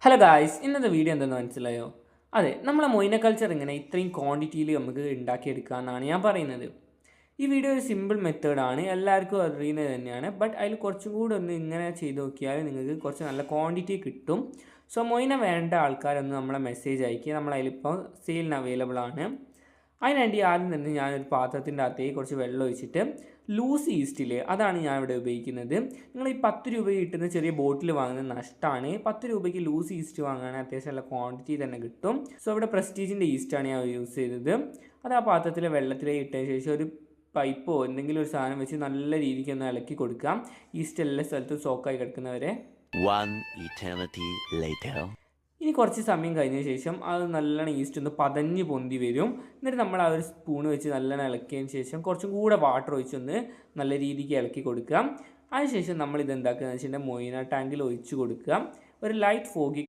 Hello guys, ഇന്നത്തെ video എന്തെന്ന് മനസ്സിലായോ? അതെ, നമ്മളെ മൊയ്ന കൾച്ചർ ഇങ്ങനെ ഇത്രയും ക്വാണ്ടിറ്റിയിൽ നമുക്ക് ഉണ്ടാക്കിയെടുക്കാമെന്നാണ് ഞാൻ പറയുന്നത്. ഈ വീഡിയോ ഒരു സിമ്പിൾ മെത്തേഡാണ്, എല്ലാവർക്കും അറിയുന്നത് തന്നെയാണ്. ബട്ട് അതിൽ കുറച്ചും കൂടെ ഒന്ന് ഇങ്ങനെ ചെയ്ത് നോക്കിയാൽ നിങ്ങൾക്ക് കുറച്ച് നല്ല ക്വാണ്ടിറ്റി കിട്ടും. സോ മൊയ്ന വേണ്ട ആൾക്കാരൊന്ന് നമ്മളെ മെസ്സേജ് അയക്കുക. നമ്മളതിലിപ്പോൾ സെയിലിന് അവൈലബിൾ ആണ്. അതിനുവേണ്ടി ആദ്യം തന്നെ ഞാനൊരു പാത്രത്തിൻ്റെ അകത്തേക്ക് കുറച്ച് വെള്ളം ഒഴിച്ചിട്ട് ലൂസ് ഈസ്റ്റില്ലേ, അതാണ് ഞാൻ ഇവിടെ ഉപയോഗിക്കുന്നത്. നിങ്ങൾ ഈ 10 രൂപ കിട്ടുന്ന ചെറിയ ബോട്ടിൽ വാങ്ങുന്നത് നഷ്ടമാണ്. 10 രൂപയ്ക്ക് ലൂസ് ഈസ്റ്റ് വാങ്ങുകയാണെങ്കിൽ അത്യാവശ്യം നല്ല ക്വാണ്ടിറ്റി തന്നെ കിട്ടും. സോ ഇവിടെ പ്രസ്റ്റീജിൻ്റെ ഈസ്റ്റാണ് ഞാൻ യൂസ് ചെയ്തത്. അത് ആ പാത്രത്തിലെ വെള്ളത്തിലേക്ക് ഇട്ടതിന് ശേഷം ഒരു പൈപ്പോ എന്തെങ്കിലും ഒരു സാധനം വെച്ച് നല്ല രീതിക്ക് ഒന്ന് ഇളക്കി കൊടുക്കാം. ഈസ്റ്റ് എല്ലാ സ്ഥലത്തും സോക്കായി കിടക്കുന്നവരെ. ഇനി കുറച്ച് സമയം കഴിഞ്ഞ ശേഷം അത് നല്ലോണം ഈസ്റ്റ് ഒന്ന് പതഞ്ഞ് പൊന്തി വരും. എന്നിട്ട് നമ്മൾ ആ ഒരു സ്പൂൺ വെച്ച് നല്ലോണം ഇളക്കിയതിന് ശേഷം കുറച്ചും കൂടെ വാട്ടർ ഒഴിച്ചൊന്ന് നല്ല രീതിക്ക് ഇളക്കി കൊടുക്കാം. അതിനുശേഷം നമ്മൾ ഇത് എന്താക്കുക എന്ന് വെച്ചിട്ടുണ്ടെങ്കിൽ മൊയ്ന ടാങ്കിൽ ഒഴിച്ച് കൊടുക്കുക. ഒരു ലൈറ്റ് ഫോഗി